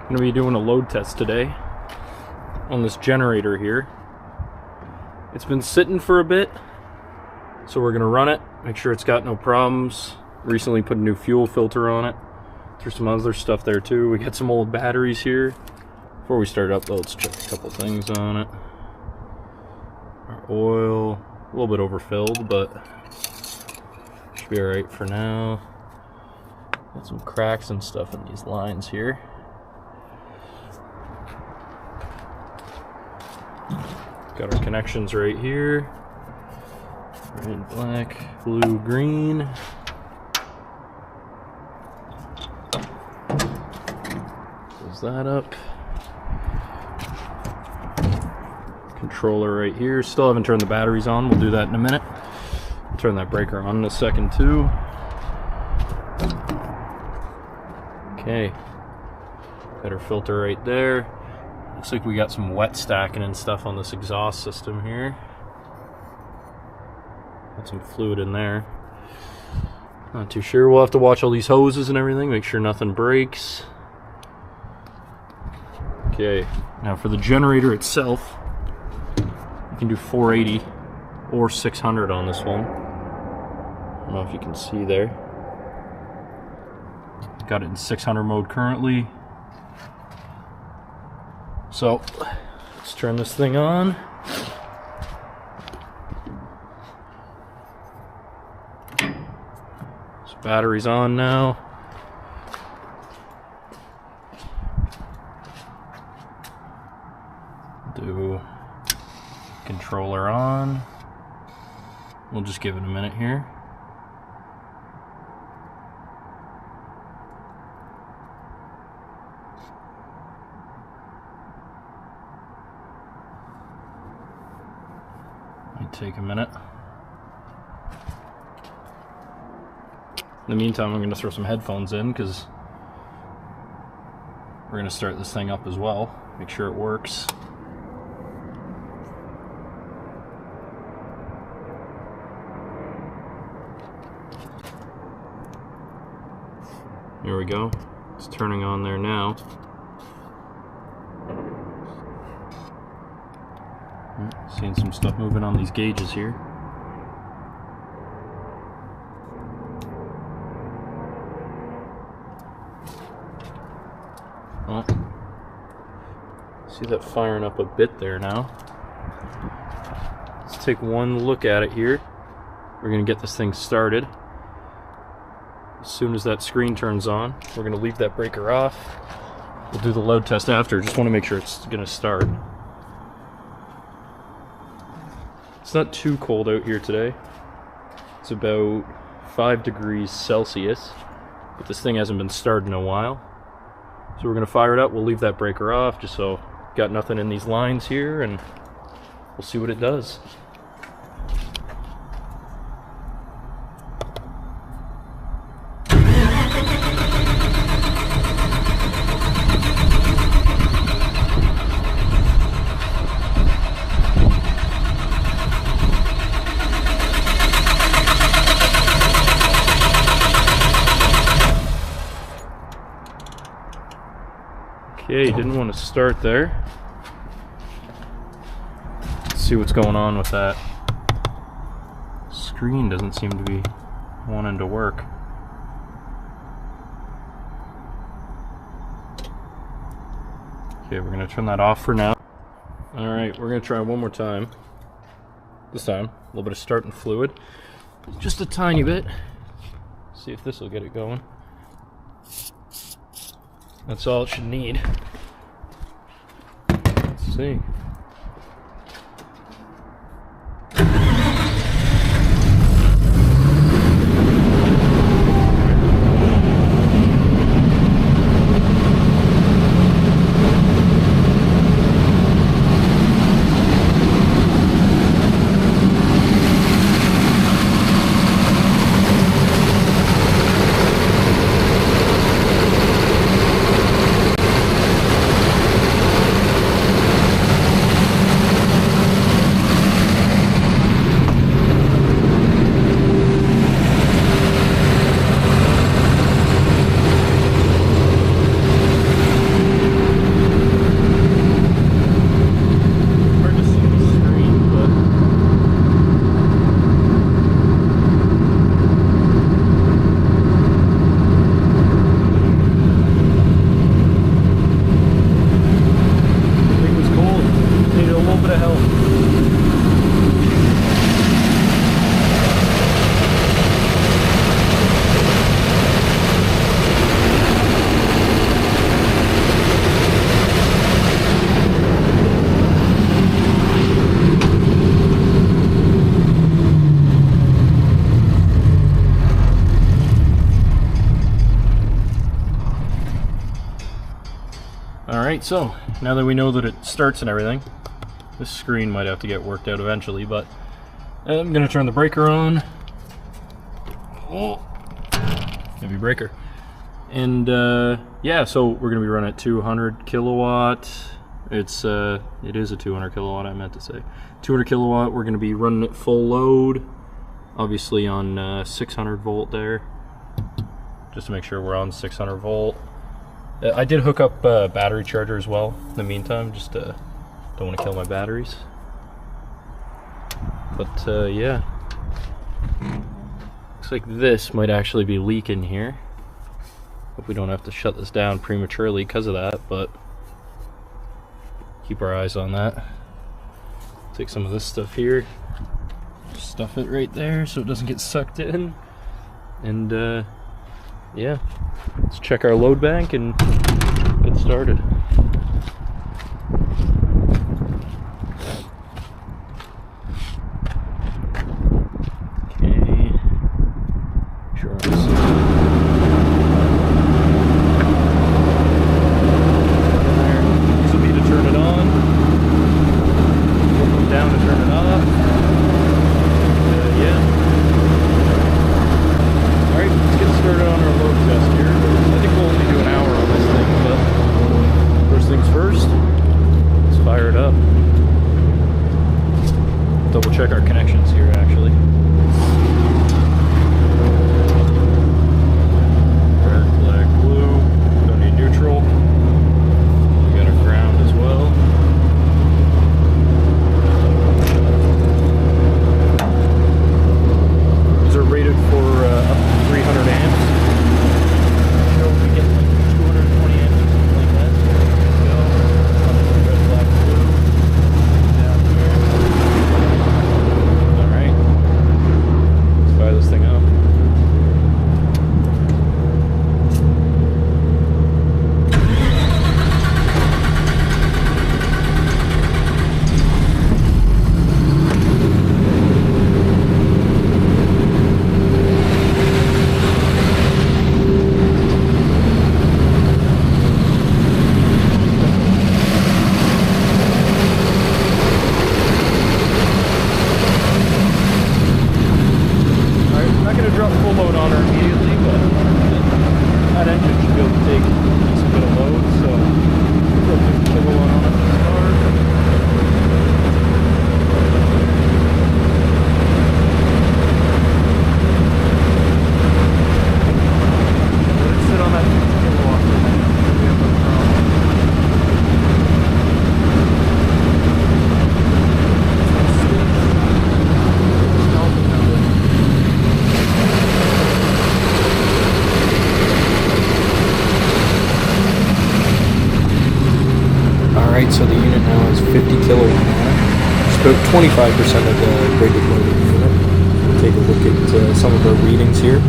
going to be doing a load test today on this generator here. It's been sitting for a bit, so we're going to run it, make sure it's got no problems. Recently put a new fuel filter on it. There's some other stuff there too. We got some old batteries here. Before we start up though, let's check a couple things on it. Our oil, a little bit overfilled, but should be alright for now. Got some cracks and stuff in these lines here. Got our connections right here. Red, black, blue, green. Close that up. Controller right here. Still haven't turned the batteries on. We'll do that in a minute. Turn that breaker on in a second too. Okay. Got our filter right there. Looks like we got some wet stacking and stuff on this exhaust system here. Got some fluid in there. Not too sure. We'll have to watch all these hoses and everything, make sure nothing breaks. Okay, now for the generator itself, you can do 480 or 600 on this one. I don't know if you can see there. Got it in 600 mode currently. So, let's turn this thing on. So battery's on now. Do controller on. We'll just give it a minute here. Might take a minute. In the meantime, I'm going to throw some headphones in because we're going to start this thing up as well. Make sure it works. There we go. It's turning on there now. Seeing some stuff moving on these gauges here. Oh, see that firing up a bit there now. Let's take one look at it here. We're going to get this thing started. As soon as that screen turns on, we're going to leave that breaker off. We'll do the load test after. Just want to make sure it's going to start. It's not too cold out here today. It's about 5 degrees Celsius, but this thing hasn't been started in a while. So we're going to fire it up. We'll leave that breaker off just so got nothing in these lines here, and we'll see what it does. Okay, didn't want to start there. Let's see what's going on with that. Screen doesn't seem to be wanting to work. Okay, we're going to turn that off for now. Alright, we're going to try one more time. This time, a little bit of starting fluid. Just a tiny bit. See if this will get it going. That's all it should need. Let's see. Alright, so now that we know that it starts and everything, this screen might have to get worked out eventually, but I'm going to turn the breaker on. Oh, heavy breaker. And yeah, so we're going to be running at 200 kilowatt. It is a 200 kilowatt, I meant to say. 200 kilowatt, we're going to be running it full load, obviously on 600 volt there, just to make sure we're on 600 volt. I did hook up a battery charger as well in the meantime, just don't want to kill my batteries. But yeah, looks like this might actually be leaking here. Hope we don't have to shut this down prematurely because of that, but keep our eyes on that. Take some of this stuff here, stuff it right there so it doesn't get sucked in, and yeah, let's check our load bank and get started. Okay, sure. This will be to turn it on. Flip them down to turn it off. Yeah. Alright, let's get started on our load test here. I think we'll only do an hour on this thing, but first things first, let's fire it up. Double check our connections here actually. Red, black, blue, don't need neutral. We got our ground as well. These are rated for up to 300 amps. Show we get like 220 amps or something like that. There we go. Red, black, blue. Down here. Alright. Let's fire this thing up. Alright, so the unit now is 50 kilowatt hour. It's about 25% of the rated load of the unit. We'll take a look at some of our readings here.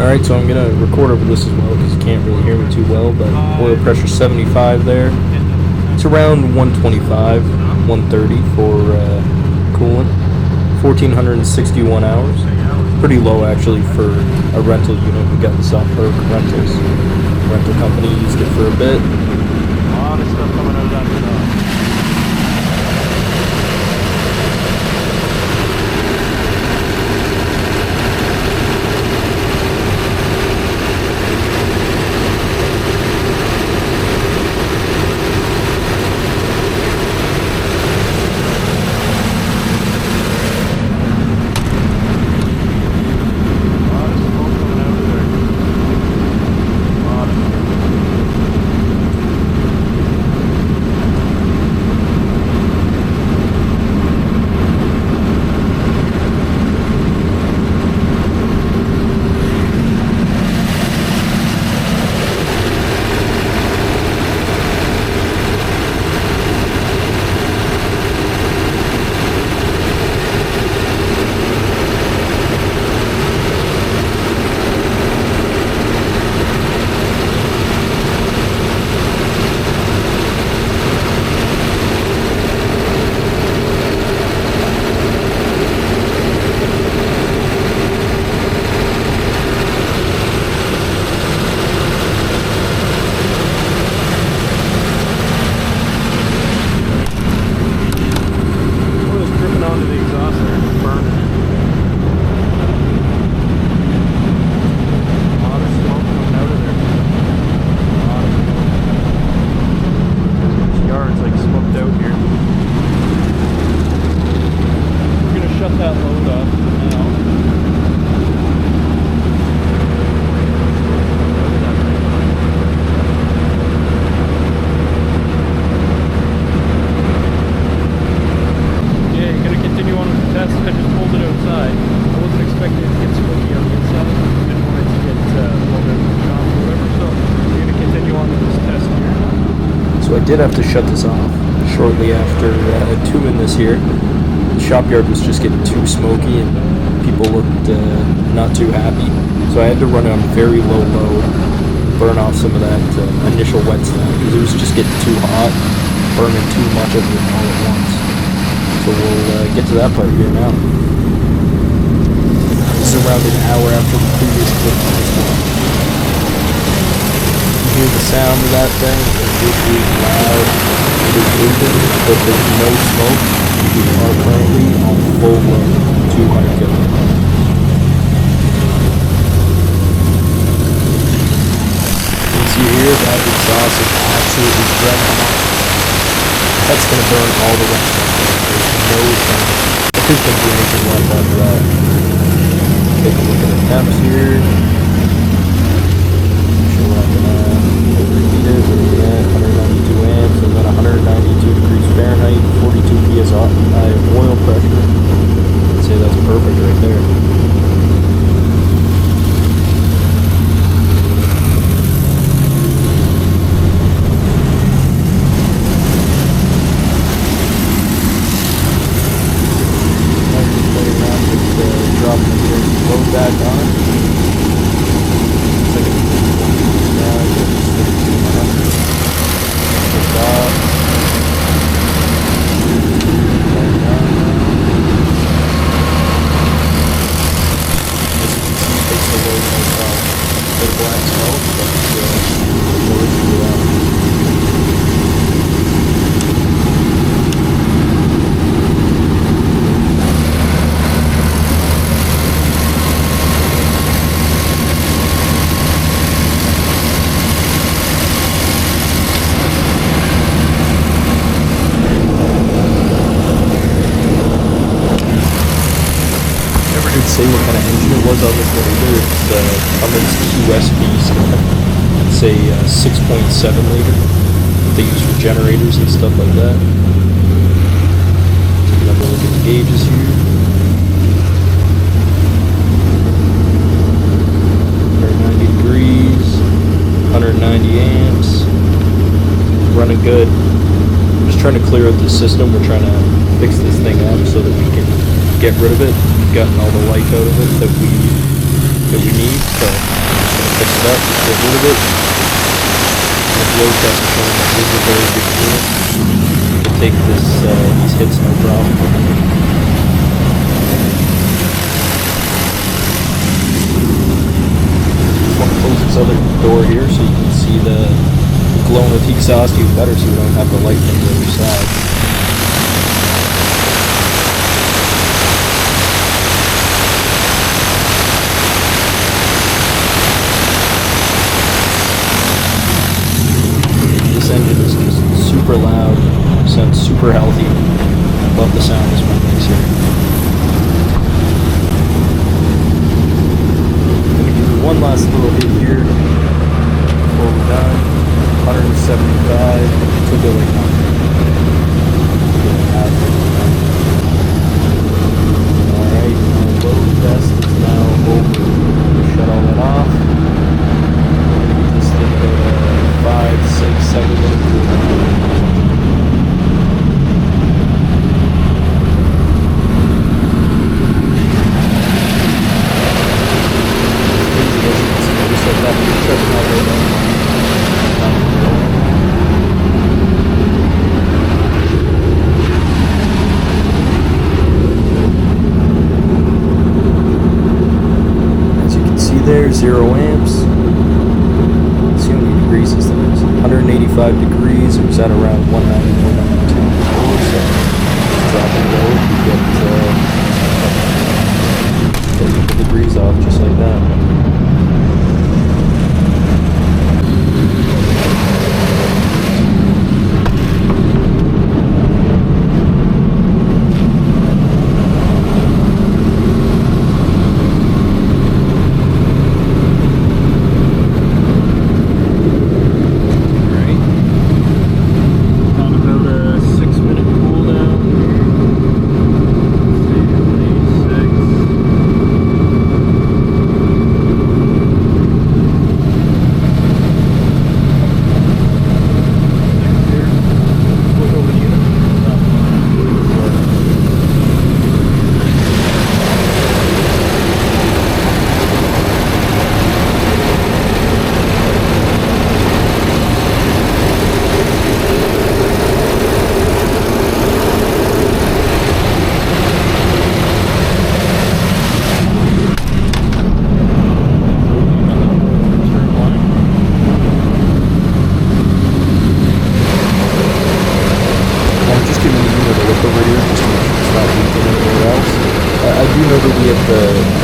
Alright, so I'm going to record over this as well because you can't really hear me too well, but oil pressure 75 there. It's around 125, 130 for coolant. 1,461 hours. Pretty low actually for a rental unit. We got this off Berg Rentals. Rental company used it for a bit. A lot of stuff coming out of that stuff. did have to shut this off shortly after tubing this here. The shop yard was just getting too smoky and people looked not too happy. So I had to run it on very low load, burn off some of that initial wet stuff because it was just getting too hot, burning too much of it all at once. So we'll get to that part here now. This is around an hour after the previous clip on this one. You hear the sound of that thing, it is loud, it is moving, but there's no smoke. We are currently on full load, 200 kilograms. You can see here that exhaust is absolutely revving up. That's going to burn all the rest of it. There's no sound. I think there's going to be anything left after that. Take a look at the temps here. We're not going to overheat it. What are we at? 192 amps and then 192 degrees Fahrenheit, 42 psi oil pressure. I'd say that's perfect right there. Load back on it. It's like now I get just 100. Take off. As you can see, it takes the load no problem. The black smoke, but no issue with that. Say what kind of engine it was on this one either. It's Cummins QSB stuff. It's a 6.7 liter that they use for generators and stuff like that. Take another look at the gauges here. 190 degrees, 190 amps, running good. I'm just trying to clear out the system. We're trying to fix this thing up so that we can get rid of it. We've gotten all the life out of it that we need, so I'm just going to fix it up, get rid of it. And the blow test is showing that this is a very good unit. You can take these hits no problem. Just want to close this other door here so you can see the glowing with the exhaust even better so you don't have the light from the other side. This engine is just super loud, sounds super healthy. I love the sound this one makes here. I'm going to give you one last little hit here before we're done. 175, took it like 100. Alright, our load test is now over. Shut all that off. This thing go 5, 6, 7 minutes. There, 0 amps. Let's see how many degrees this thing is. 185 degrees. It was at around 190, 192 before, so dropping low, you get the degrees off just like that.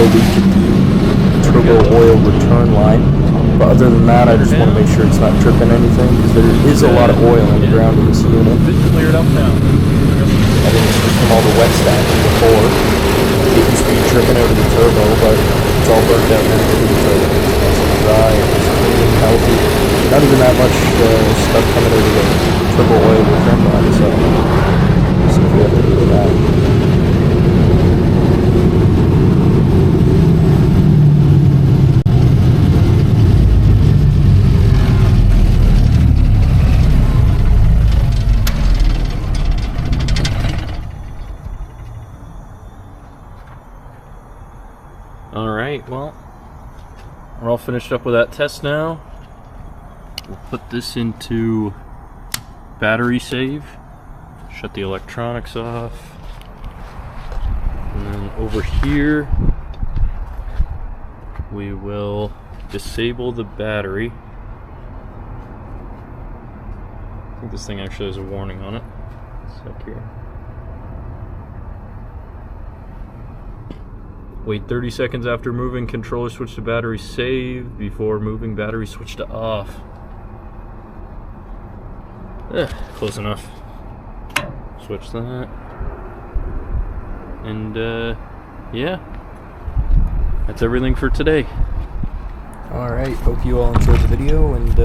oil leak at the turbo oil return line. But other than that, I just want to make sure it's not tripping anything, because there is a lot of oil on the ground in this unit. Bit cleared up now. I think it's just from all the wet stacking before. It used to be tripping out of the turbo, but it's all burnt out now into the turbo. It's nice and dry, it's clean and healthy. Not even that much stuff coming out of the turbo oil return line, so let's see if we have to do with that. Alright, well, we're all finished up with that test now. We'll put this into battery save, shut the electronics off, and then over here we will disable the battery. I think this thing actually has a warning on it. It's up here. Wait 30 seconds after moving, controller switch to battery save. Before moving, battery switch to off. Close enough. Switch that. And yeah, that's everything for today. Alright, hope you all enjoyed the video, and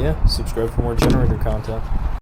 yeah, subscribe for more generator content.